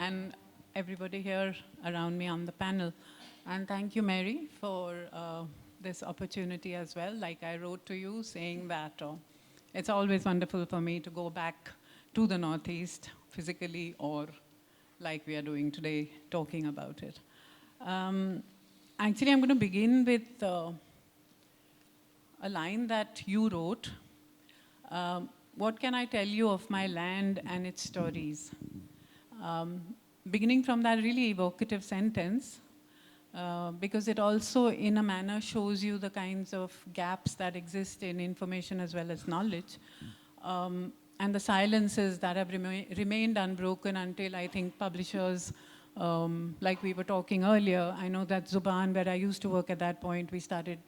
and everybody here around me on the panel. And thank you, Mary, for this opportunity as well. Like I wrote to you saying that it's always wonderful for me to go back to the Northeast physically or like we are doing today, talking about it. Actually, I'm going to begin with a line that you wrote. What can I tell you of my land and its stories? Beginning from that really evocative sentence, because it also, in a manner, shows you the kinds of gaps that exist in information as well as knowledge, and the silences that have remained unbroken until, I think, publishers, like we were talking earlier, I know that Zuban, where I used to work at that point, we started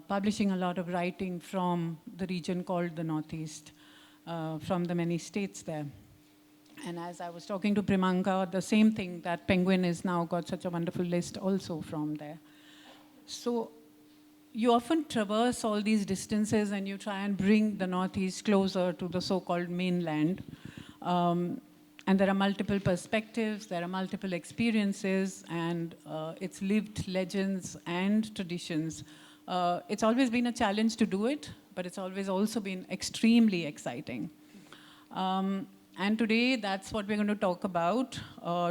publishing a lot of writing from the region called the Northeast, from the many states there. And as I was talking to Premanka, the same thing, that Penguin has now got such a wonderful list also from there. So you often traverse all these distances and you try and bring the Northeast closer to the so-called mainland. And there are multiple perspectives, there are multiple experiences, and it's lived legends and traditions. It's always been a challenge to do it, but it's always also been extremely exciting. And today, that's what we're going to talk about,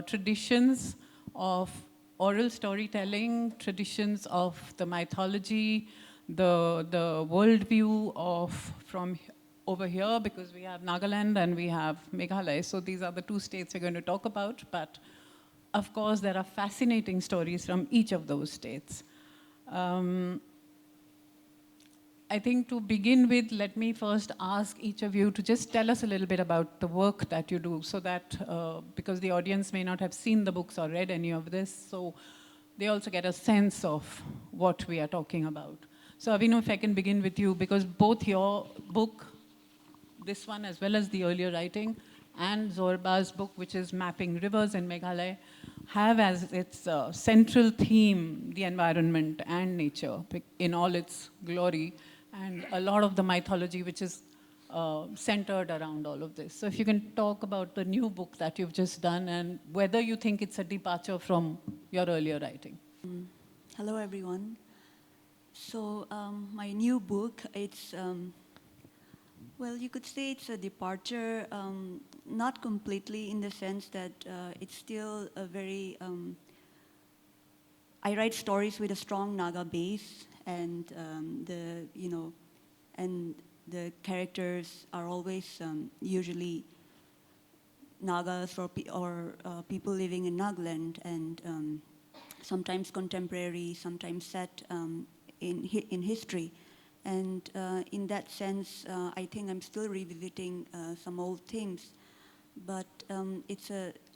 traditions of oral storytelling, traditions of the mythology, the worldview of from over here, because we have Nagaland and we have Meghalaya. So these are the two states we're going to talk about. But of course, there are fascinating stories from each of those states. I think to begin with, let me first ask each of you to just tell us a little bit about the work that you do, so that, because the audience may not have seen the books or read any of this, so they also get a sense of what we are talking about. So Avinuo, if I can begin with you, because both your book, this one as well as the earlier writing, and Zorba's book, which is Mapping Rivers in Meghalaya, have as its central theme the environment and nature in all its glory, and a lot of the mythology which is centered around all of this. So if you can talk about the new book that you've just done and whether you think it's a departure from your earlier writing. Hello, everyone. So my new book, it's, well, you could say it's a departure, not completely in the sense that it's still a very, I write stories with a strong Naga base, and the characters are always usually Nagas or people living in Nagaland, and sometimes contemporary, sometimes set in history. And in that sense, I think I'm still revisiting some old themes, but it's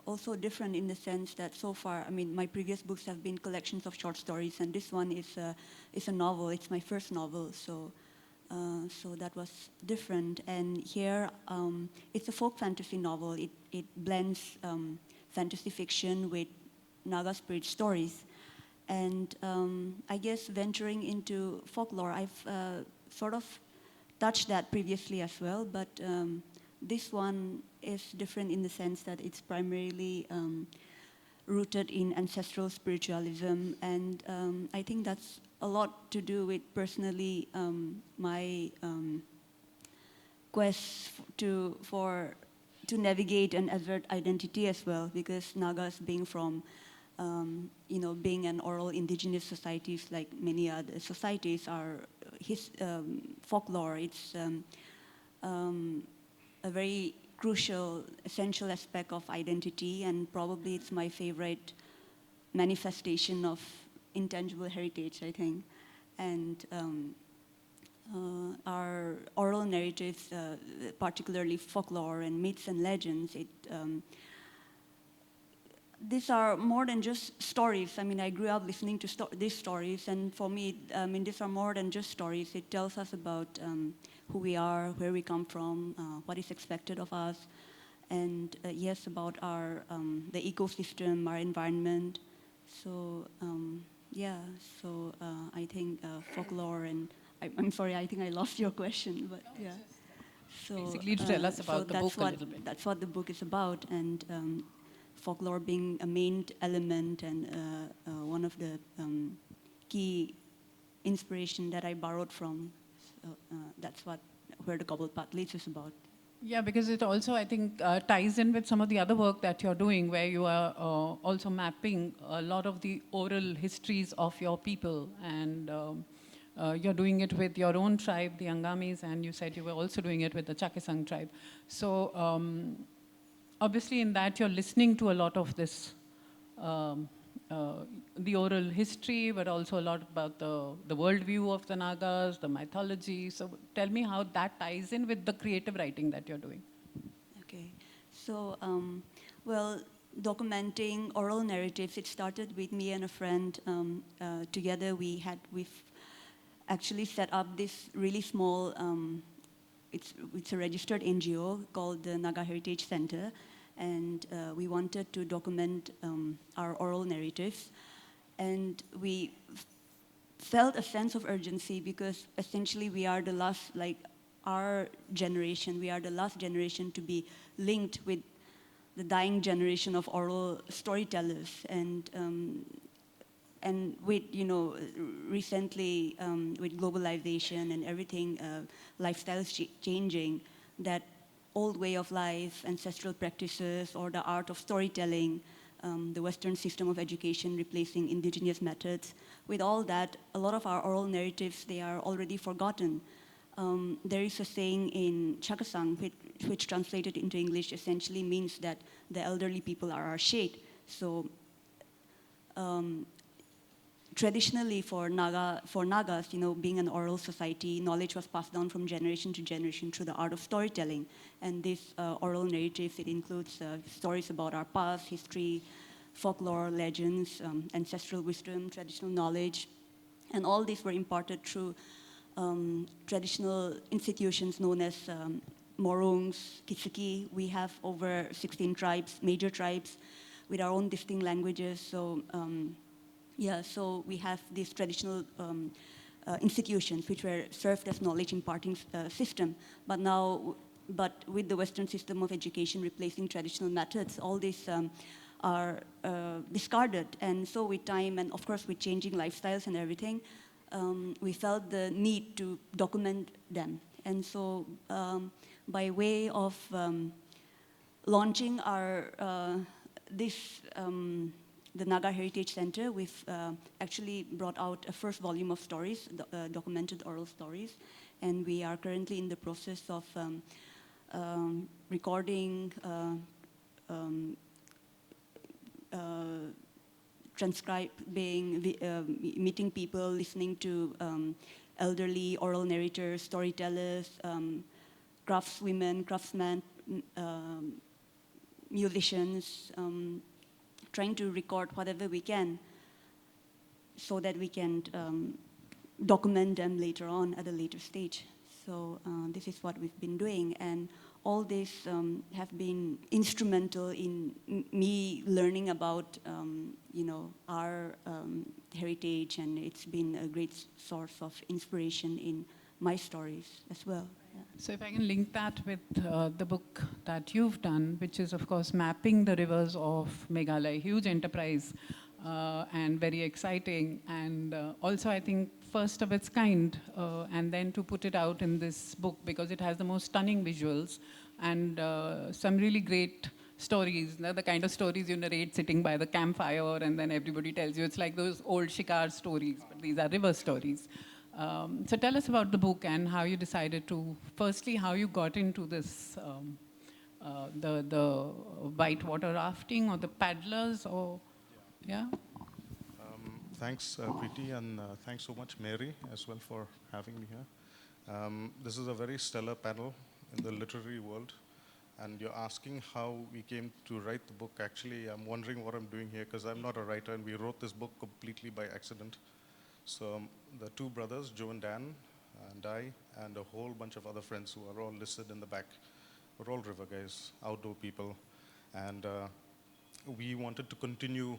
also different in the sense that so far, I mean, my previous books have been collections of short stories, and this one is a novel. It's my first novel, so that was different. And here, it's a folk fantasy novel. It blends fantasy fiction with Naga spirit stories. And I guess venturing into folklore, I've sort of touched that previously as well, but this one is different in the sense that it's primarily rooted in ancestral spiritualism, and I think that's a lot to do with personally my quest to navigate and assert identity as well, because Nagas being from being an oral indigenous societies like many other societies are folklore. It's a very crucial, essential aspect of identity, and probably it's my favorite manifestation of intangible heritage, I think. And our oral narratives, particularly folklore and myths and legends, these are more than just stories. I mean, I grew up listening to these stories, and for me, I mean, these are more than just stories. It tells us about who we are, where we come from, what is expected of us, and yes, about our the ecosystem, our environment. So yeah, so I think folklore, and I'm sorry, I think I lost your question, but yeah. So basically, to tell us about the book a little bit. That's what the book is about, and folklore being a main element and one of the key inspiration that I borrowed from. So that's where the Gobble Path leads is about. Yeah, because it also, I think, ties in with some of the other work that you're doing, where you are also mapping a lot of the oral histories of your people. And you're doing it with your own tribe, the Angamis, and you said you were also doing it with the Chakesang tribe. So obviously in that, you're listening to a lot of this, the oral history, but also a lot about the worldview of the Nagas, the mythology. So tell me how that ties in with the creative writing that you're doing. Okay, so well, documenting oral narratives, it started with me and a friend. Together we've actually set up this really small, it's a registered NGO called the Naga Heritage Center. And we wanted to document our oral narratives. And we felt a sense of urgency because essentially we are the last, like our generation, we are the last generation to be linked with the dying generation of oral storytellers. And with, recently with globalization and everything, lifestyles changing, that old way of life, ancestral practices, or the art of storytelling, the Western system of education replacing indigenous methods. With all that, a lot of our oral narratives, they are already forgotten. There is a saying in Chakesang, which translated into English essentially means that the elderly people are our shade. So traditionally for Nagas, being an oral society, knowledge was passed down from generation to generation through the art of storytelling. And this oral narratives, it includes stories about our past, history, folklore, legends, ancestral wisdom, traditional knowledge. And all these were imparted through traditional institutions known as Morungs, Kiseki. We have over 16 tribes, major tribes, with our own distinct languages. So so we have these traditional institutions which were served as knowledge imparting system. But with the Western system of education replacing traditional methods, all these are discarded. And so with time, and of course with changing lifestyles and everything, we felt the need to document them. And so by way of launching our the Naga Heritage Center, we've actually brought out a first volume of stories, documented oral stories, and we are currently in the process of recording, transcribing, meeting people, listening to elderly oral narrators, storytellers, craftswomen, craftsmen, musicians, trying to record whatever we can so that we can document them later on at a later stage. So this is what we've been doing. And all this have been instrumental in me learning about, our heritage, and it's been a great source of inspiration in my stories as well. Yeah. So if I can link that with the book that you've done, which is, of course, mapping the rivers of Meghalaya, huge enterprise and very exciting. And also, I think, first of its kind, and then to put it out in this book because it has the most stunning visuals and some really great stories, the kind of stories you narrate sitting by the campfire and then everybody tells you. It's like those old shikar stories, but these are river stories. So tell us about the book and how you decided to, firstly, how you got into this, the whitewater rafting or the paddlers, or, yeah? Thanks, Preeti, and thanks so much, Mary, as well, for having me here. This is a very stellar panel in the literary world, and you're asking how we came to write the book. Actually, I'm wondering what I'm doing here, because I'm not a writer, and we wrote this book completely by accident. So the two brothers, Joe and Dan, and I, and a whole bunch of other friends who are all listed in the back, we're all river guys, outdoor people, and we wanted to continue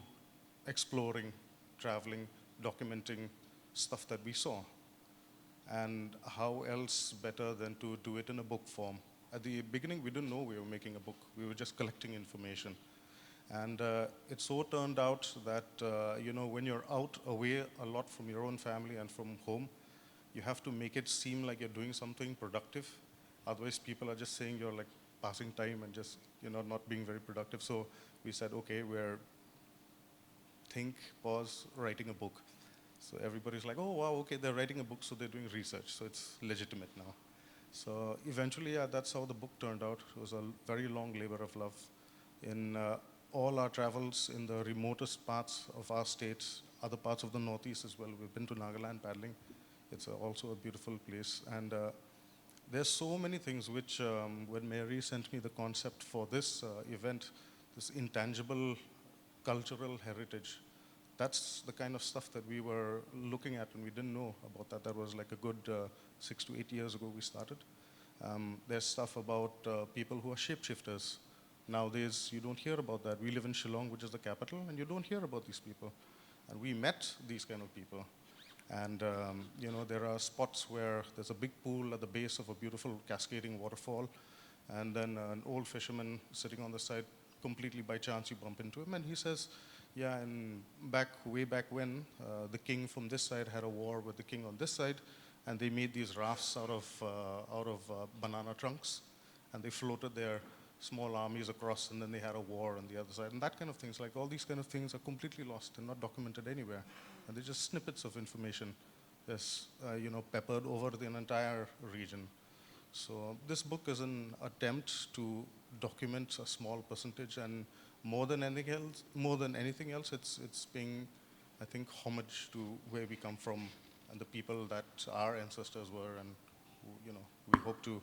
exploring, traveling, documenting stuff that we saw. And how else better than to do it in a book form? At the beginning, we didn't know we were making a book. We were just collecting information. And it so turned out that, when you're out away a lot from your own family and from home, you have to make it seem like you're doing something productive. Otherwise, people are just saying you're like passing time and just, not being very productive. So we said, okay, pause, writing a book. So everybody's like, oh, wow, okay, they're writing a book, so they're doing research, so it's legitimate now. So eventually, that's how the book turned out. It was a very long labor of love. In all our travels in the remotest parts of our states, other parts of the Northeast as well, we've been to Nagaland paddling. It's also a beautiful place. And there's so many things which, when Mary sent me the concept for this event, this intangible cultural heritage, that's the kind of stuff that we were looking at, and we didn't know about that. That was like a good 6 to 8 years ago we started. There's stuff about people who are shapeshifters. Nowadays, you don't hear about that. We live in Shillong, which is the capital, and you don't hear about these people. And we met these kind of people. And there are spots where there's a big pool at the base of a beautiful cascading waterfall, and then an old fisherman sitting on the side, completely by chance you bump into him, and he says, yeah, and way back when, the king from this side had a war with the king on this side, and they made these rafts out of banana trunks, and they floated their small armies across, and then they had a war on the other side, and that kind of things. Like all these kind of things are completely lost and not documented anywhere, and they're just snippets of information that's peppered over the entire region. So this book is an attempt to document a small percentage, and more than anything else, it's paying, I think, homage to where we come from and the people that our ancestors were, and we hope to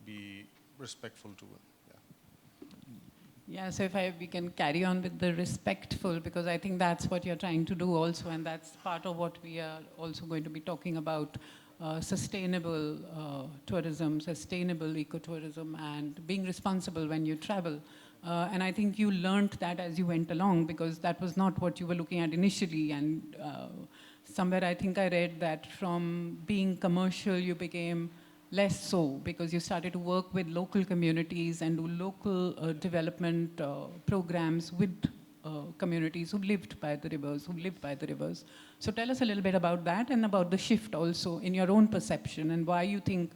be respectful to it. Yeah, so if we can carry on with the respectful, because I think that's what you're trying to do also, and that's part of what we are also going to be talking about, sustainable tourism, sustainable ecotourism, and being responsible when you travel. And I think you learned that as you went along, because that was not what you were looking at initially. And somewhere I think I read that from being commercial, you became less so, because you started to work with local communities and do local development programs with communities who lived by the rivers, So tell us a little bit about that, and about the shift also in your own perception, and why you think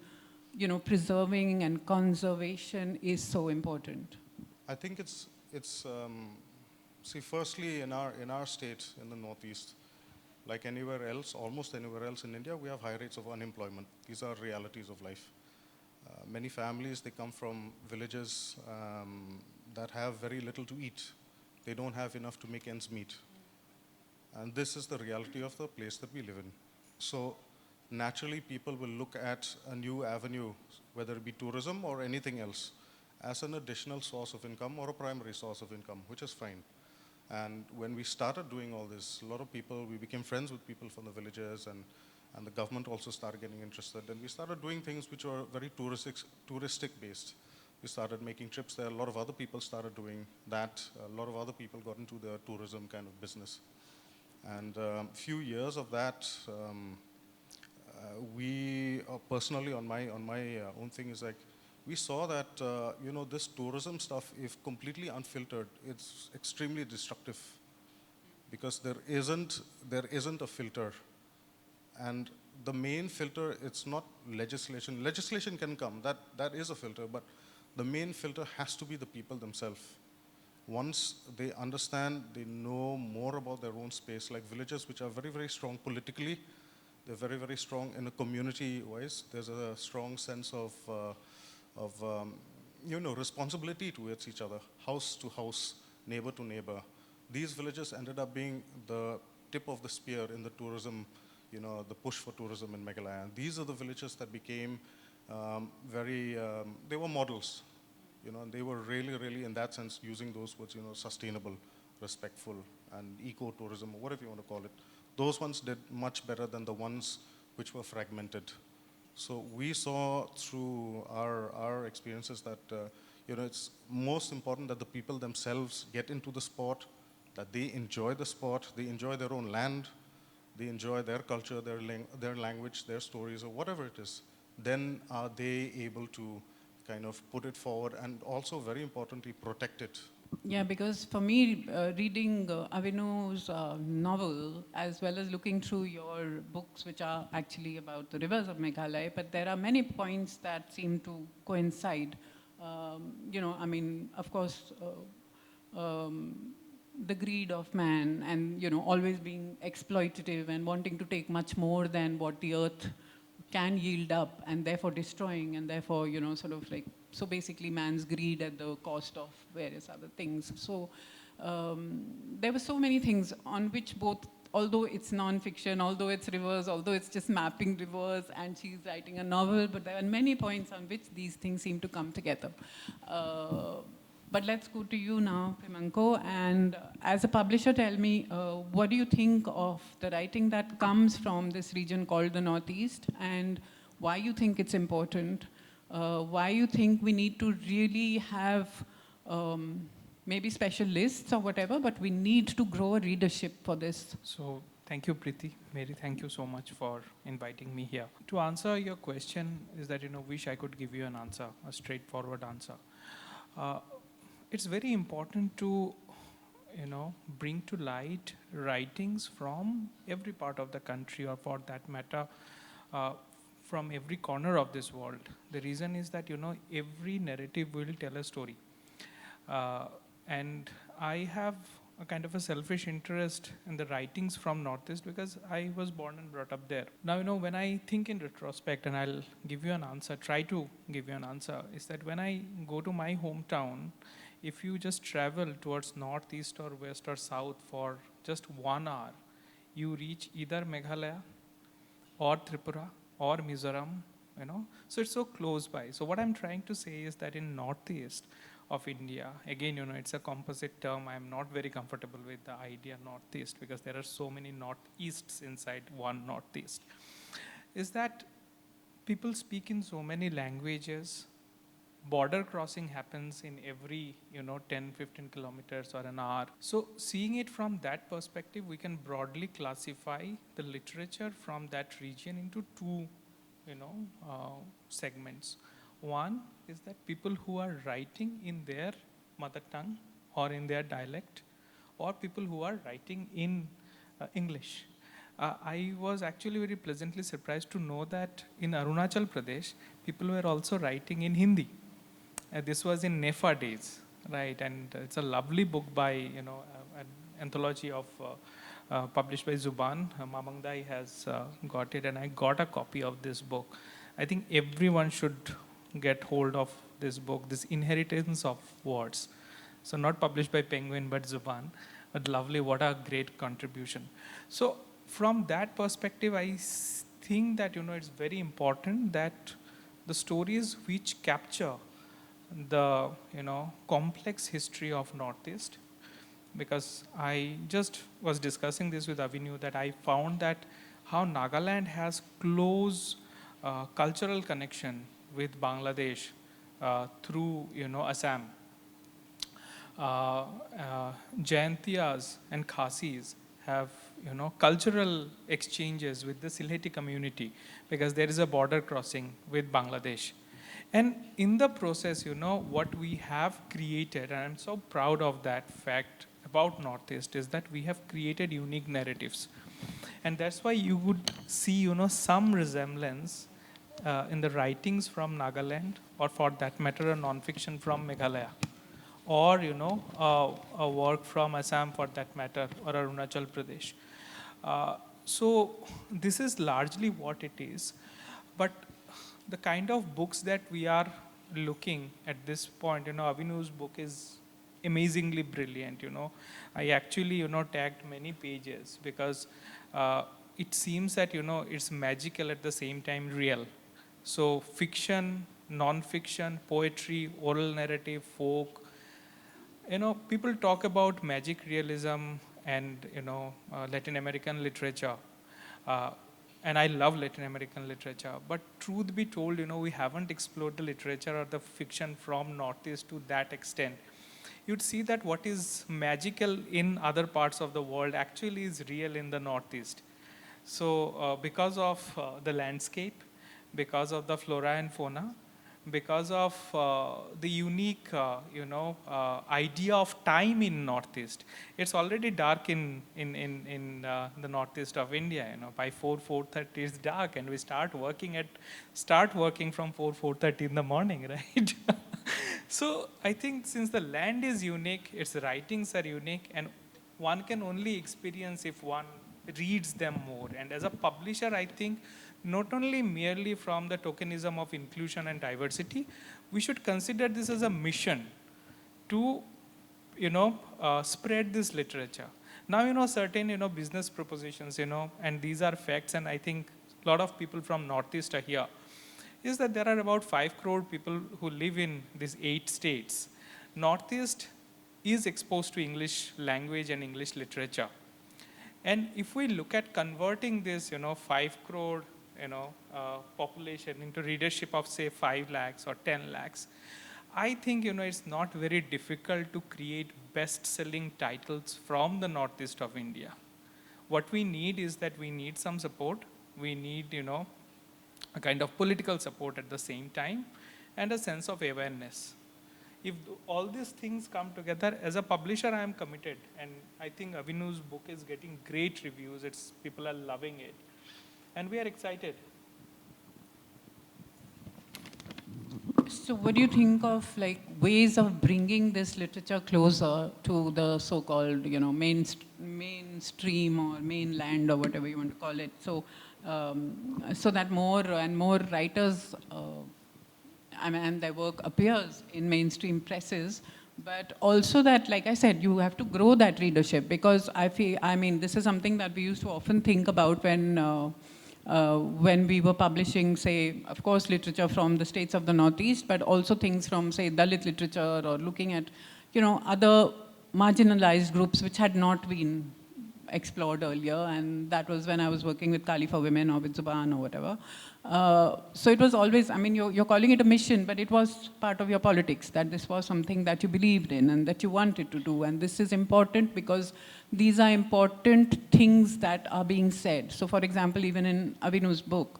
preserving and conservation is so important. I think it's see, firstly, in our state, in the Northeast, like anywhere else, almost anywhere else in India, we have high rates of unemployment. These are realities of life. Many families, they come from villages that have very little to eat. They don't have enough to make ends meet. And this is the reality of the place that we live in. So naturally, people will look at a new avenue, whether it be tourism or anything else, as an additional source of income or a primary source of income, which is fine. And when we started doing all this, a lot of people, we became friends with people from the villages, and the government also started getting interested. And we started doing things which were very touristic based. We started making trips there. A lot of other people started doing that. A lot of other people got into the tourism kind of business. And a few years of that, we personally, on my own thing, is like, we saw that this tourism stuff, if completely unfiltered, it's extremely destructive, because there isn't a filter. And the main filter, it's not legislation. Legislation can come, that is a filter, but the main filter has to be the people themselves. Once they understand, they know more about their own space, like villages which are very, very strong politically, they're very, very strong in a community-wise. There's a strong sense of responsibility towards each other, house to house, neighbor to neighbor. These villages ended up being the tip of the spear in the tourism, the push for tourism in Meghalaya. These are the villages that became they were models, and they were really, really, in that sense, using those words, sustainable, respectful, and eco-tourism, or whatever you want to call it. Those ones did much better than the ones which were fragmented. So we saw through our experiences that it's most important that the people themselves get into the sport, that they enjoy the sport, they enjoy their own land, they enjoy their culture, their language, their stories, or whatever it is. Then are they able to kind of put it forward, and also very importantly protect it, Yeah, because for me, reading Avinuo's novel, as well as looking through your books, which are actually about the rivers of Meghalaya, but there are many points that seem to coincide. I mean, of course, the greed of man and, always being exploitative and wanting to take much more than what the earth can yield up, and therefore destroying, and therefore, sort of like, so basically man's greed at the cost of various other things. So there were so many things on which both, although it's non-fiction, although it's rivers, although it's just mapping rivers, and she's writing a novel, but there are many points on which these things seem to come together. But let's go to you now, Premanka. And as a publisher, tell me, what do you think of the writing that comes from this region called the Northeast, and why you think it's important? Why you think we need to really have maybe special lists or whatever, but we need to grow a readership for this? So thank you, Preeti. Mary, thank you so much for inviting me here. To answer your question is that, wish I could give you an answer, a straightforward answer. It's very important to, bring to light writings from every part of the country, or for that matter, from every corner of this world. The reason is that, every narrative will tell a story. And I have a kind of a selfish interest in the writings from Northeast because I was born and brought up there. Now, when I think in retrospect, and I'll give you an answer, try to give you an answer, is that when I go to my hometown, if you just travel towards northeast or west or south for just 1 hour, you reach either Meghalaya or Tripura or Mizoram, So it's so close by. So what I'm trying to say is that in northeast of India, again, it's a composite term. I'm not very comfortable with the idea northeast because there are so many northeasts inside one northeast. Is that people speak in so many languages. Border crossing happens in every 10, 15 kilometers or an hour. So seeing it from that perspective, we can broadly classify the literature from that region into two segments. One is that people who are writing in their mother tongue or in their dialect, or people who are writing in English. I was actually very pleasantly surprised to know that in Arunachal Pradesh, people were also writing in Hindi. This was in NEFA days, right? And it's a lovely book by, an anthology of published by Zuban. Mamangdai has got it, and I got a copy of this book. I think everyone should get hold of this book, this Inheritance of Words. So not published by Penguin, but Zuban. But lovely, what a great contribution. So from that perspective, I think that, it's very important that the stories which capture the, complex history of Northeast, because I just was discussing this with Avinuo, that I found that how Nagaland has close cultural connection with Bangladesh through, Assam. Jayantiyas and Khasis have, cultural exchanges with the Sylheti community because there is a border crossing with Bangladesh. And in the process, what we have created, and I'm so proud of that fact about Northeast, is that we have created unique narratives. And that's why you would see, some resemblance in the writings from Nagaland, or for that matter, a non-fiction from Meghalaya, or, a work from Assam for that matter, or Arunachal Pradesh. So this is largely what it is. But the kind of books that we are looking at this point, Avinuo's book is amazingly brilliant, I actually, tagged many pages because it seems that, it's magical at the same time real. So fiction, non-fiction, poetry, oral narrative, folk, people talk about magic realism and, Latin American literature. And I love Latin American literature. But truth be told, we haven't explored the literature or the fiction from Northeast to that extent. You'd see that what is magical in other parts of the world actually is real in the Northeast. So because of the landscape, because of the flora and fauna, because of the unique, idea of time in Northeast. It's already dark in the Northeast of India. By 4:30 it's dark, and we start working from 4:30 in the morning, right? So I think since the land is unique, its writings are unique, and one can only experience if one reads them more. And as a publisher, I think not only merely from the tokenism of inclusion and diversity, we should consider this as a mission to, spread this literature. Now, certain, business propositions, and these are facts, and I think a lot of people from Northeast are here, is that there are about 5 crore people who live in these 8 states. Northeast is exposed to English language and English literature. And if we look at converting this, 5 crore, population into readership of say 5 lakhs or 10 lakhs, I think, it's not very difficult to create best-selling titles from the Northeast of India. What we need is that we need some support. We need, a kind of political support at the same time, and a sense of awareness. If all these things come together, as a publisher, I am committed. And I think Avinuo's book is getting great reviews. People are loving it. And we are excited. So what do you think of ways of bringing this literature closer to the so-called, mainstream or mainland or whatever you want to call it? So, so that more and more writers, and their work appears in mainstream presses, but also that, like I said, you have to grow that readership, because this is something that we used to often think about when we were publishing, say, of course, literature from the states of the Northeast, but also things from, say, Dalit literature, or looking at, other marginalized groups which had not been explored earlier. And that was when I was working with Kali for Women or with Zuban or whatever. So it was always, you're calling it a mission, but it was part of your politics, that this was something that you believed in and that you wanted to do. And this is important because these are important things that are being said. So for example, even in Avinuo's book,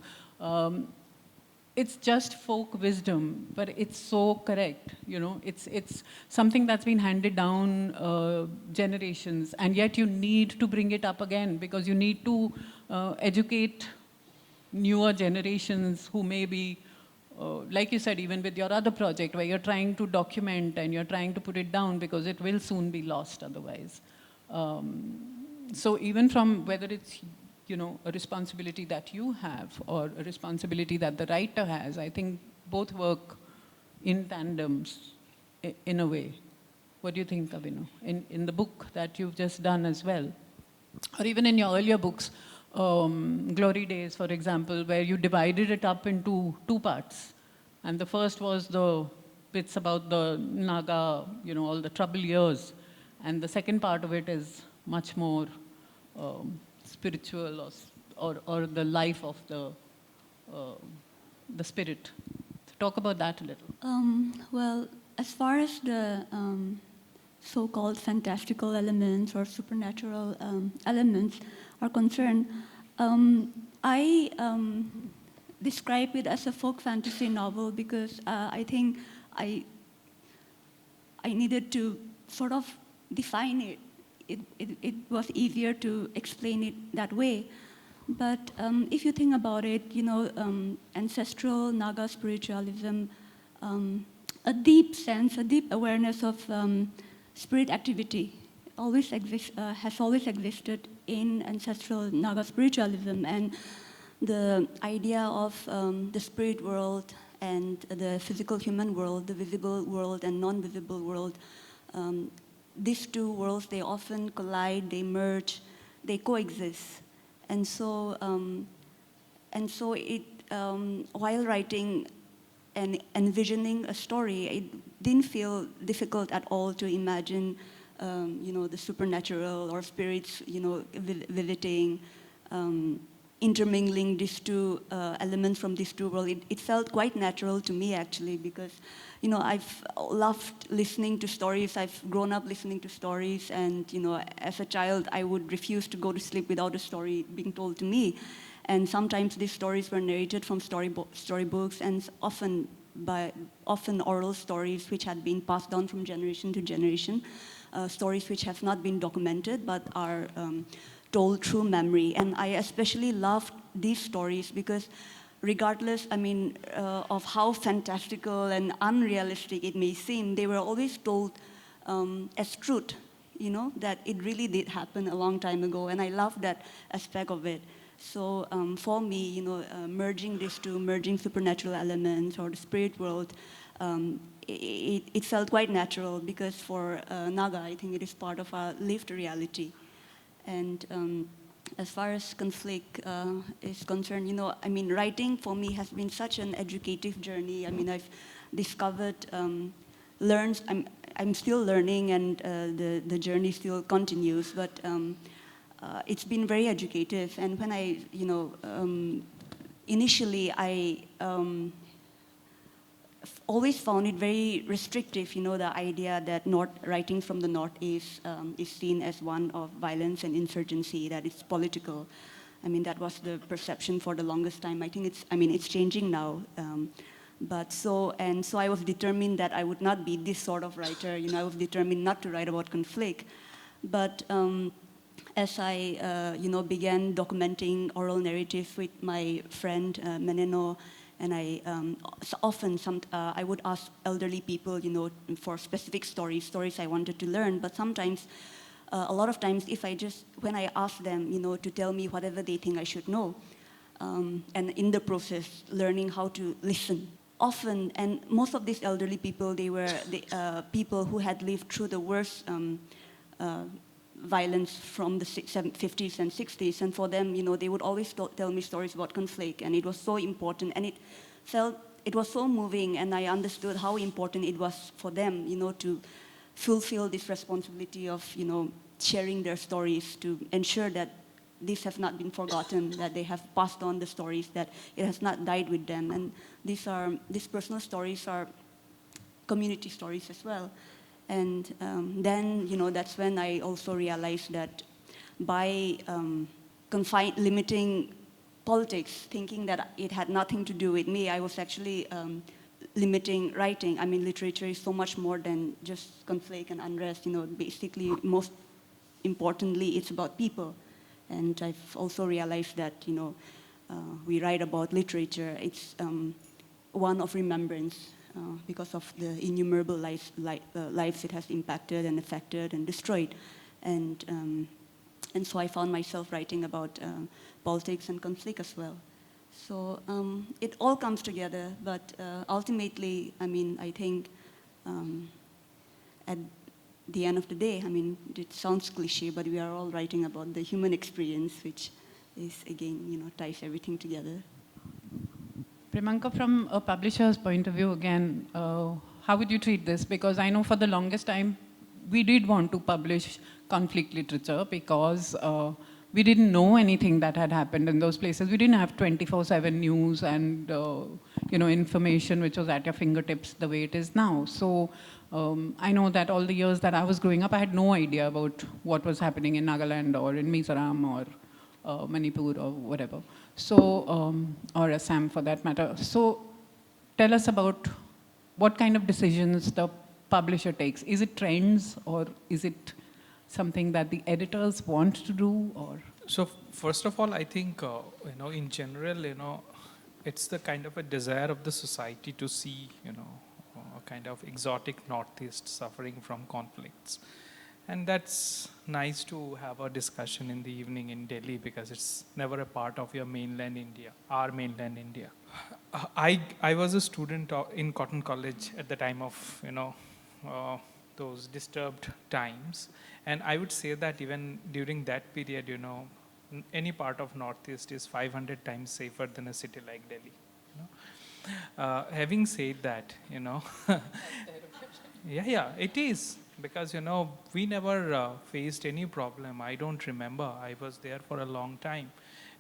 it's just folk wisdom, but it's so correct. It's something that's been handed down generations, and yet you need to bring it up again, because you need to educate newer generations who may be, like you said, even with your other project, where you're trying to document and you're trying to put it down because it will soon be lost otherwise. So even from whether it's a responsibility that you have or a responsibility that the writer has, I think both work in tandems in a way. What do you think, Avinuo? In the book that you've just done as well, or even in your earlier books, Glory Days, for example, where you divided it up into 2 parts. And the first was the bits about the Naga, all the trouble years. And the second part of it is much more spiritual or the life of the spirit. So talk about that a little. Well, as far as the so-called fantastical elements or supernatural elements are concerned, I describe it as a folk fantasy novel because I think I needed to sort of define it. It was easier to explain it that way. But if you think about it, ancestral Naga spiritualism, a deep sense, a deep awareness of spirit activity has always existed in ancestral Naga spiritualism, and the idea of the spirit world and the physical human world, the visible world and non-visible world, these 2 worlds, they often collide, they merge, they coexist. And so it, while writing and envisioning a story, it didn't feel difficult at all to imagine, the supernatural or spirits, visiting, intermingling these 2 elements from these 2 worlds. It felt quite natural to me, actually, because, I've loved listening to stories. I've grown up listening to stories, and, as a child, I would refuse to go to sleep without a story being told to me. And sometimes these stories were narrated from storybooks, and often by often oral stories which had been passed down from generation to generation, stories which have not been documented but are told through memory. And I especially loved these stories because regardless, of how fantastical and unrealistic it may seem, they were always told as truth, that it really did happen a long time ago. And I love that aspect of it. So for me, merging these two, merging supernatural elements or the spirit world, it felt quite natural because for Naga, I think it is part of our lived reality. And as far as conflict is concerned, writing for me has been such an educative journey. I've discovered, I'm still learning, and the journey still continues, but it's been very educative. And when I, initially I always found it very restrictive, the idea that writing from the Northeast is seen as one of violence and insurgency, that it's political. That was the perception for the longest time. I think it's changing now. So I was determined that I would not be this sort of writer. I was determined not to write about conflict. But as I, began documenting oral narrative with my friend Meneno, and I I would ask elderly people, for specific stories I wanted to learn. But sometimes, a lot of times, when I ask them, to tell me whatever they think I should know, and in the process, learning how to listen. Often, and most of these elderly people, they were people who had lived through the worst violence from the 50s and 60s, and for them, they would always tell me stories about conflict, and it was so important, and it was so moving, and I understood how important it was for them, to fulfill this responsibility of, sharing their stories to ensure that these have not been forgotten, that they have passed on the stories, that it has not died with them, and these personal stories are community stories as well. And then, that's when I also realized that by limiting politics, thinking that it had nothing to do with me, I was actually limiting writing. Literature is so much more than just conflict and unrest. Basically, most importantly, it's about people. And I've also realized that, we write about literature. It's one of remembrance. Because of the innumerable lives it has impacted and affected and destroyed. And so I found myself writing about politics and conflict as well. So it all comes together, but ultimately, I think at the end of the day, it sounds cliche, but we are all writing about the human experience, which is, again, ties everything together. Premanka, from a publisher's point of view, again, how would you treat this? Because I know for the longest time, we did want to publish conflict literature because we didn't know anything that had happened in those places. We didn't have 24/7 news and information which was at your fingertips the way it is now. So I know that all the years that I was growing up, I had no idea about what was happening in Nagaland or in Mizoram or Manipur or whatever. So, or Assam for that matter. So tell us about what kind of decisions the publisher takes. Is it trends, or is it something that the editors want to do? Or So first of all, I think, in general, it's the kind of a desire of the society to see, a kind of exotic Northeast suffering from conflicts. And that's nice to have a discussion in the evening in Delhi, because it's never a part of your mainland India, our mainland India. I was a student in Cotton College at the time of, those disturbed times. And I would say that even during that period, any part of Northeast is 500 times safer than a city like Delhi. Having said that, yeah, it is. Because, we never faced any problem. I don't remember. I was there for a long time.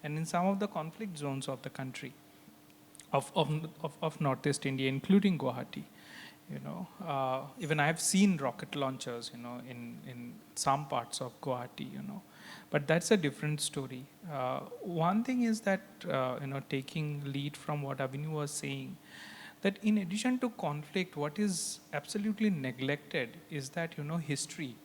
And in some of the conflict zones of the country, of Northeast India, including Guwahati, even I have seen rocket launchers, in some parts of Guwahati, But that's a different story. One thing is that, taking lead from what Avinuo was saying, that in addition to conflict, what is absolutely neglected is that, history.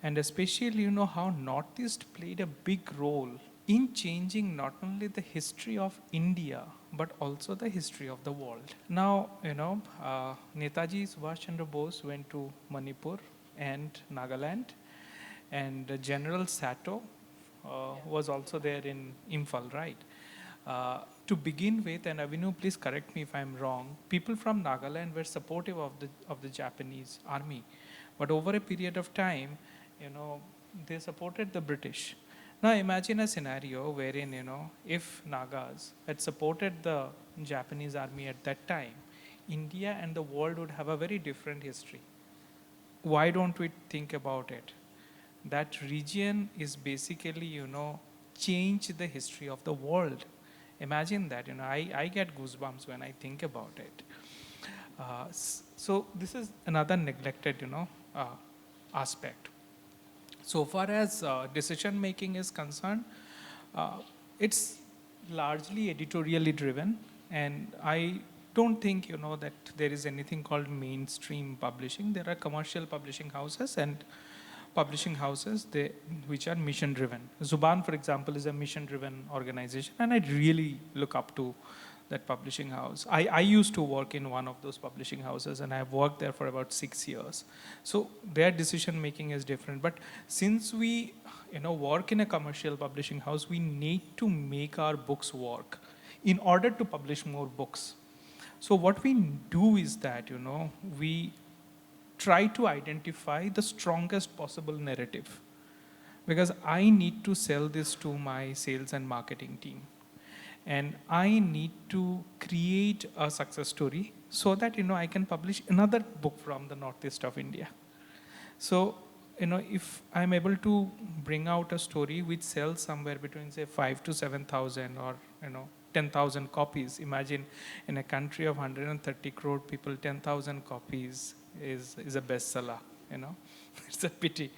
And especially, how Northeast played a big role in changing not only the history of India, but also the history of the world. Now, Netaji Subhash Chandra Bose went to Manipur and Nagaland, and General Sato was also there in Imphal, right? To begin with, and Avinuo, please correct me if I'm wrong, people from Nagaland were supportive of the Japanese army. But over a period of time, they supported the British. Now imagine a scenario wherein, if Nagas had supported the Japanese army at that time, India and the world would have a very different history. Why don't we think about it? That region is basically, changed the history of the world. Imagine that, I get goosebumps when I think about it. So this is another neglected, aspect. So far as decision making is concerned, it's largely editorially driven, and I don't think, that there is anything called mainstream publishing. There are commercial publishing houses and publishing houses which are mission driven. Zuban, for example, is a mission driven organization, and I really look up to that publishing house. I used to work in one of those publishing houses, and I've worked there for about 6 years. So their decision making is different. But since we work in a commercial publishing house, we need to make our books work in order to publish more books. So what we do is that, we try to identify the strongest possible narrative, because I need to sell this to my sales and marketing team. And I need to create a success story so that, I can publish another book from the Northeast of India. So, if I'm able to bring out a story which sells somewhere between, say, 5,000 to 7,000 or, 10,000 copies. Imagine in a country of 130 crore people, 10,000 copies is a bestseller, It's a pity.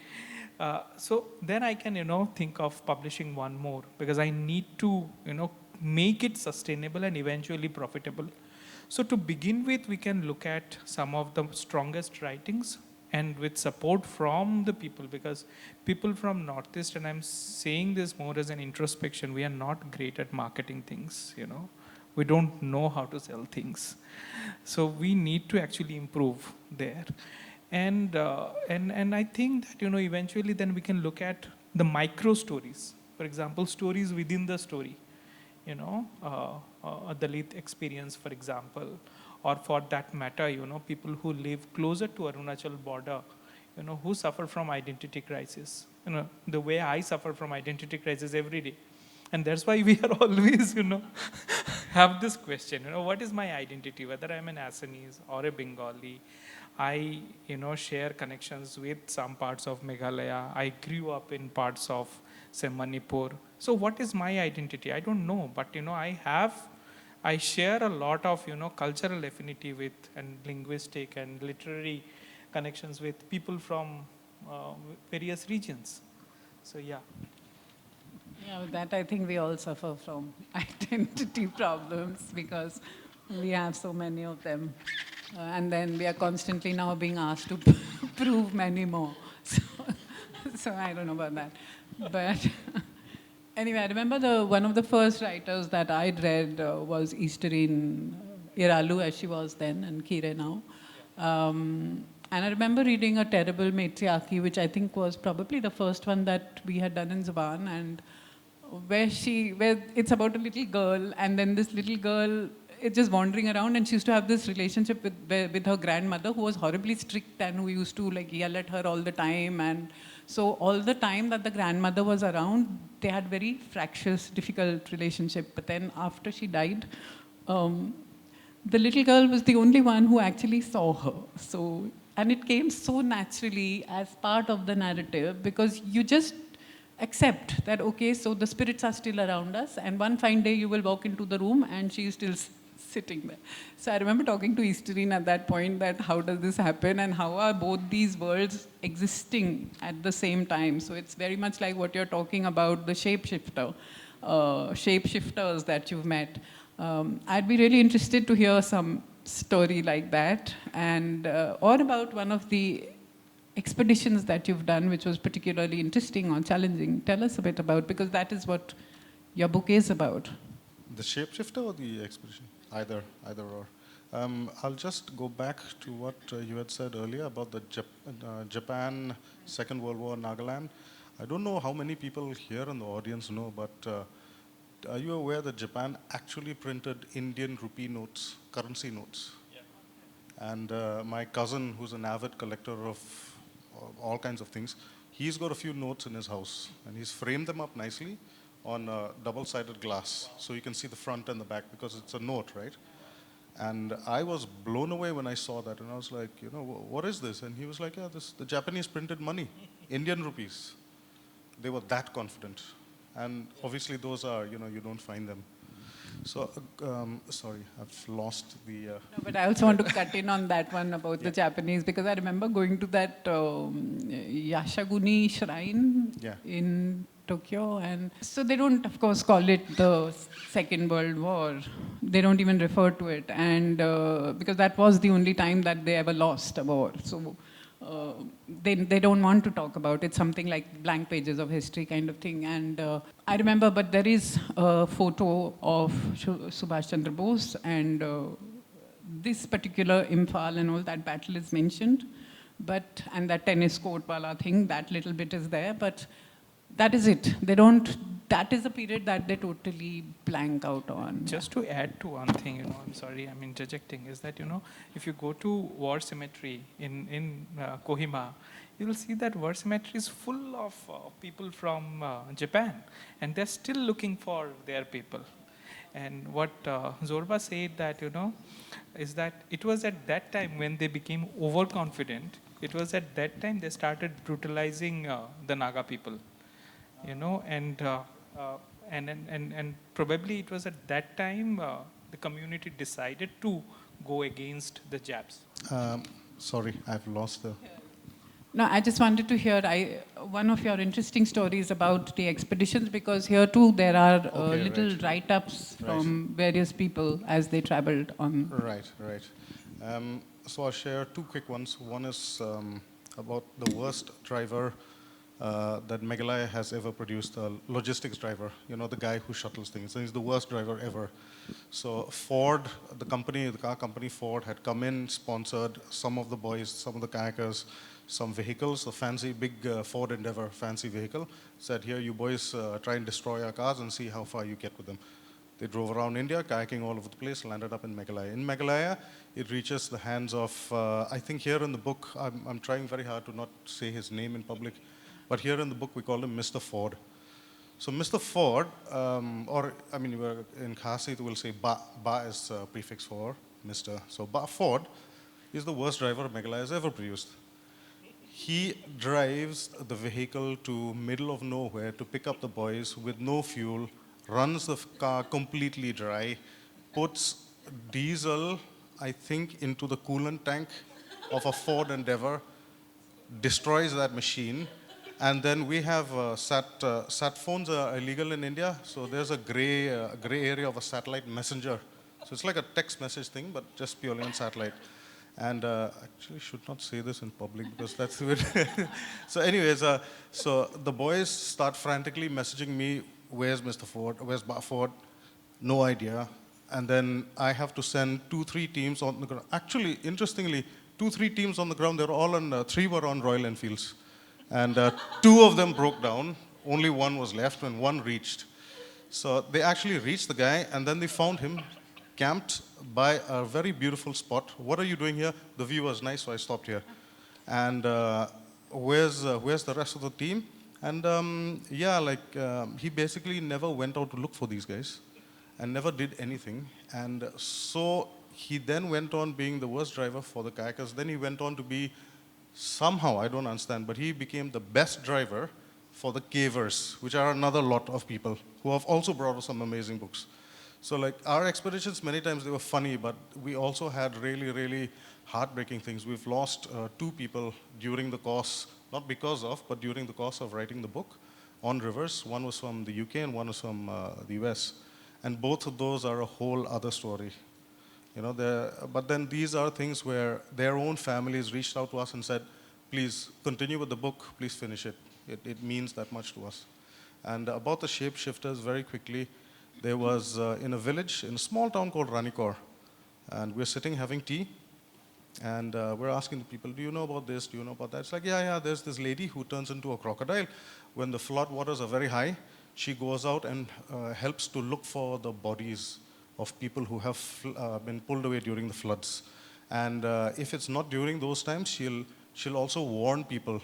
So then I can, think of publishing one more, because I need to, make it sustainable and eventually profitable. So to begin with, we can look at some of the strongest writings, and with support from the people, because people from Northeast, and I'm saying this more as an introspection, we are not great at marketing things, We don't know how to sell things. So we need to actually improve there. And I think that, eventually then we can look at the micro stories. For example, stories within the story. A Dalit experience, for example, or for that matter, people who live closer to Arunachal border, who suffer from identity crisis. The way I suffer from identity crisis every day. And that's why we are always, have this question, what is my identity? Whether I'm an Assamese or a Bengali, I, share connections with some parts of Meghalaya. I grew up in parts of, say, Manipur. So what is my identity? I don't know, but, I share a lot of, cultural affinity with, and linguistic and literary connections with people from various regions. So, yeah. Yeah, that I think we all suffer from identity problems, because we have so many of them. And then we are constantly now being asked to prove many more. So I don't know about that. But anyway, I remember one of the first writers that I'd read was Easterine Iralu, as she was then, and Kire now. And I remember reading A Terrible Matriarchy, which I think was probably the first one that we had done in Zuban, and where it's about a little girl, and then this little girl is just wandering around, and she used to have this relationship with her grandmother, who was horribly strict and who used to yell at her all the time. And so all the time that the grandmother was around, they had very fractious, difficult relationship. But then after she died, the little girl was the only one who actually saw her. And it came so naturally as part of the narrative, because you just accept that, okay, so the spirits are still around us, and one fine day you will walk into the room and she is still sitting there. So I remember talking to Easterine at that point, that how does this happen, and how are both these worlds existing at the same time? So it's very much like what you're talking about, the shapeshifters that you've met. I'd be really interested to hear some story like that, and or about one of the expeditions that you've done, which was particularly interesting or challenging. Tell us a bit about, because that is what your book is about. The shapeshifter or the expedition? Either or. I'll just go back to what you had said earlier about the Japan, Second World War, Nagaland. I don't know how many people here in the audience know, but are you aware that Japan actually printed Indian rupee notes, currency notes? Yeah. And my cousin, who's an avid collector of all kinds of things, he's got a few notes in his house, and he's framed them up nicely on double-sided glass, so you can see the front and the back, because it's a note, right? And I was blown away when I saw that, and I was like, what is this? And he was like, yeah, the Japanese printed money, Indian rupees. They were that confident. And obviously those are, you don't find them. So, sorry, I've lost the... No, but I also want to cut in on that one about the Japanese, because I remember going to that Yashaguni shrine in Tokyo, and so they don't, of course, call it the Second World War. They don't even refer to it, and because that was the only time that they ever lost a war. So they don't want to talk about it, something like blank pages of history kind of thing. And I remember, but there is a photo of Subhash Chandra Bose, and this particular Imphal and all that battle is mentioned, and that tennis court wala thing, that little bit is there, but that is it. They don't, that is a period that they totally blank out on. Just to add to one thing, I'm sorry, I'm interjecting, is that, if you go to War Cemetery in Kohima, you will see that War Cemetery is full of people from Japan, and they're still looking for their people. And what Zorba said that, is that it was at that time when they became overconfident, it was at that time they started brutalizing the Naga people. And probably it was at that time the community decided to go against the Japs. Sorry, I've lost the... No, I just wanted to hear one of your interesting stories about the expeditions, because here too there are little write-ups from various people as they traveled on. Right. So I'll share two quick ones. One is about the worst driver that Meghalaya has ever produced, a logistics driver, the guy who shuttles things. So he's the worst driver ever. So Ford, the car company Ford, had come in, sponsored some of the boys, some of the kayakers, some vehicles, a fancy big Ford Endeavor, fancy vehicle, said, here, you boys try and destroy our cars and see how far you get with them. They drove around India, kayaking all over the place, landed up in Meghalaya. In Meghalaya, it reaches the hands of, I think here in the book, I'm trying very hard to not say his name in public, but here in the book, we call him Mr. Ford. So Mr. Ford, in Khasi, we'll say Ba is prefix for Mr. So Ba Ford is the worst driver Meghalaya has ever produced. He drives the vehicle to middle of nowhere to pick up the boys with no fuel, runs the car completely dry, puts diesel, I think, into the coolant tank of a Ford Endeavor, destroys that machine. And then we have sat phones are illegal in India, so there's a gray area of a satellite messenger. So it's like a text message thing, but just purely on satellite. And actually, should not say this in public because that's the way. So, anyways, so the boys start frantically messaging me, "Where's Mr. Ford? Where's Ford?" No idea. And then I have to send 2-3 teams on the ground. Actually, interestingly, 2-3 teams on the ground. They were all on 3 were on Royal Enfields. And 2 of them broke down. Only 1 was left, and 1 reached. So they actually reached the guy, and then they found him camped by a very beautiful spot. "What are you doing here?" "The view was nice, so I stopped here." And where's the rest of the team? And he basically never went out to look for these guys and never did anything. And so he then went on being the worst driver for the kayakers. Then he went on to be, somehow, I don't understand, but he became the best driver for the cavers, which are another lot of people who have also brought us some amazing books. So like our expeditions, many times they were funny, but we also had really, really heartbreaking things. We've lost 2 people during the course, not because of, but during the course of writing the book on rivers. One was from the UK and one was from the US. And both of those are a whole other story. But then these are things where their own families reached out to us and said, please continue with the book, please finish it. It means that much to us. And about the shapeshifters, very quickly, there was in a village, in a small town called Ranikor, and we're sitting having tea, and we're asking the people, do you know about this, do you know about that? It's like, yeah, there's this lady who turns into a crocodile. When the flood waters are very high, she goes out and helps to look for the bodies of people who have been pulled away during the floods. And if it's not during those times, she'll also warn people,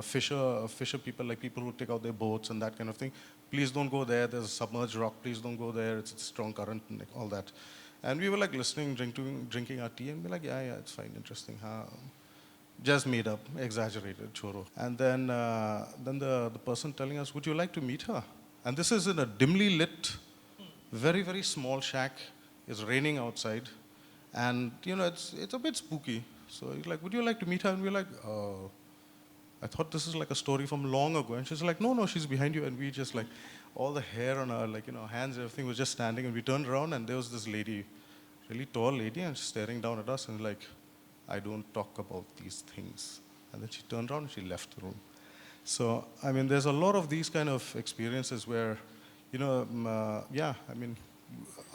fisher people, like people who take out their boats and that kind of thing. Please don't go there, there's a submerged rock, please don't go there, it's a strong current and like all that. And we were like listening, drinking our tea, and we're like, yeah, it's fine, interesting. Just made up, exaggerated, choro. And then the person telling us, would you like to meet her? And this is in a dimly lit, very, very small shack. It's raining outside. And, it's a bit spooky. So he's like, would you like to meet her? And we're like, oh, I thought this is like a story from long ago. And she's like, no, she's behind you. And we just like, all the hair on our hands, everything was just standing. And we turned around and there was this lady, really tall lady, and she's staring down at us and like, I don't talk about these things. And then she turned around and she left the room. So, there's a lot of these kind of experiences where,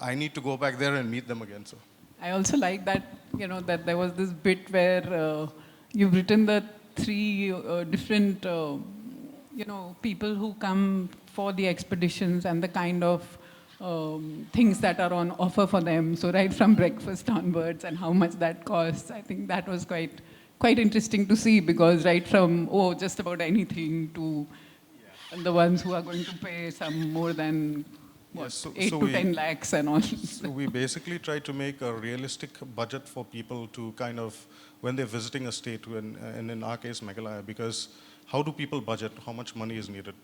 I need to go back there and meet them again. So I also like that, that there was this bit where you've written the three different, people who come for the expeditions and the kind of things that are on offer for them. So right from breakfast onwards and how much that costs. I think that was quite interesting to see, because right from, just about anything to the ones who are going to pay some more than 8 to 10 lakhs and all. So we basically try to make a realistic budget for people to kind of, when they're visiting a state, and in our case, Meghalaya, because how do people budget? How much money is needed?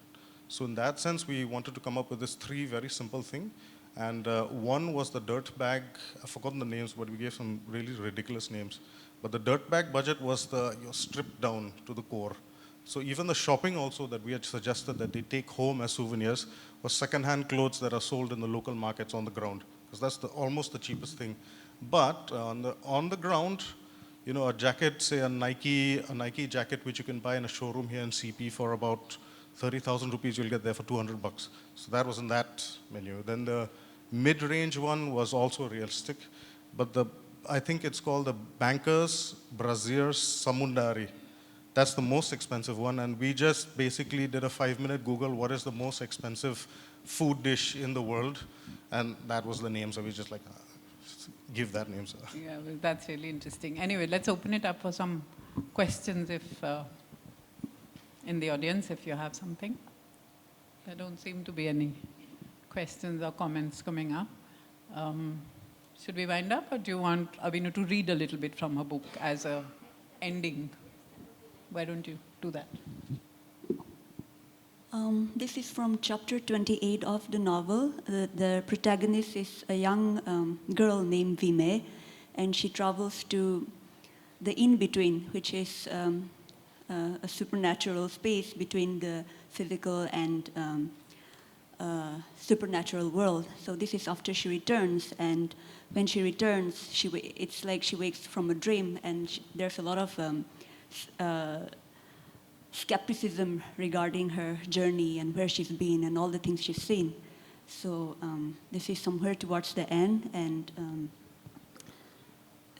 So in that sense, we wanted to come up with this 3 very simple thing. And one was the dirt bag. I've forgotten the names, but we gave some really ridiculous names. But the dirt bag budget was you're stripped down to the core. So even the shopping also that we had suggested that they take home as souvenirs was second-hand clothes that are sold in the local markets on the ground, because that's almost the cheapest thing. But on the ground, a jacket, say a Nike jacket, which you can buy in a showroom here in CP for about 30,000 rupees, you'll get there for 200 bucks. So that was in that menu. Then the mid-range one was also realistic, but I think it's called the Banker's Brazier's Samundari. That's the most expensive one, and we just basically did a 5-minute Google, what is the most expensive food dish in the world, and that was the name, so we just like, give that name. So. Yeah, well, that's really interesting. Anyway, let's open it up for some questions in the audience, if you have something. There don't seem to be any questions or comments coming up. Should we wind up, or do you want Avinuo to read a little bit from her book as a ending? Why don't you do that? This is from chapter 28 of the novel. The protagonist is a young girl named Vime, and she travels to the in-between, which is a supernatural space between the physical and supernatural world. So this is after she returns, and when she returns, it's like she wakes from a dream, and there's a lot of skepticism regarding her journey and where she's been and all the things she's seen. So this is somewhere towards the end, and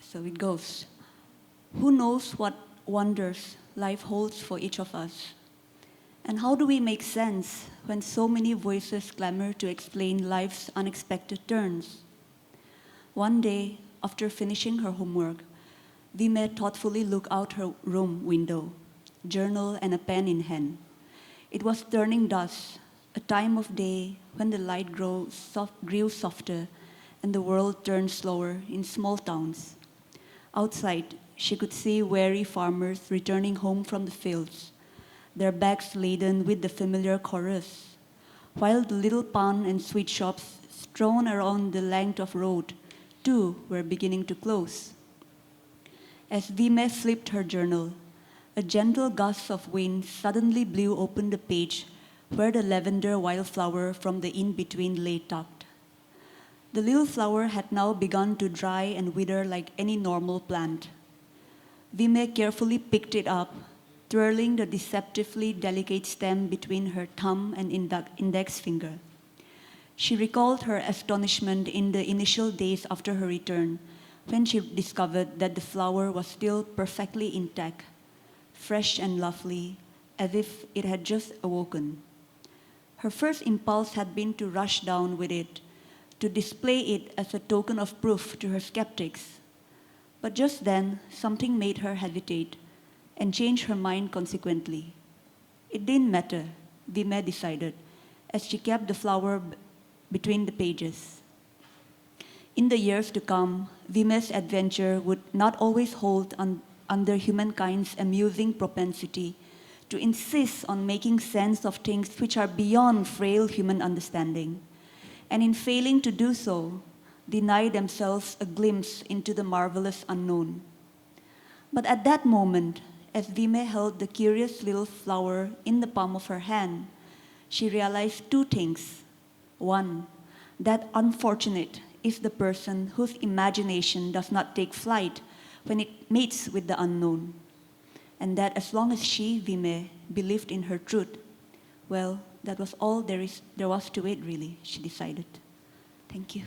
so it goes. Who knows what wonders life holds for each of us? And how do we make sense when so many voices clamor to explain life's unexpected turns? One day, after finishing her homework, Vime thoughtfully looked out her room window, journal and a pen in hand. It was turning dusk, a time of day when the light grew softer and the world turned slower in small towns. Outside, she could see weary farmers returning home from the fields, their bags laden with the familiar chorus, while the little pawn and sweet shops strewn around the length of road, too, were beginning to close. As Vime flipped her journal, a gentle gust of wind suddenly blew open the page where the lavender wildflower from the in-between lay tucked. The little flower had now begun to dry and wither like any normal plant. Vime carefully picked it up, twirling the deceptively delicate stem between her thumb and index finger. She recalled her astonishment in the initial days after her return, when she discovered that the flower was still perfectly intact, fresh and lovely, as if it had just awoken. Her first impulse had been to rush down with it, to display it as a token of proof to her skeptics. But just then, something made her hesitate and change her mind consequently. It didn't matter, Vime decided, as she kept the flower between the pages. In the years to come, Vime's adventure would not always hold under humankind's amusing propensity to insist on making sense of things which are beyond frail human understanding, and in failing to do so, deny themselves a glimpse into the marvelous unknown. But at that moment, as Vime held the curious little flower in the palm of her hand, she realized two things. One, that unfortunate is the person whose imagination does not take flight when it meets with the unknown. And that as long as she, Vime, believed in her truth, well, that was all there was to it, really, she decided. Thank you.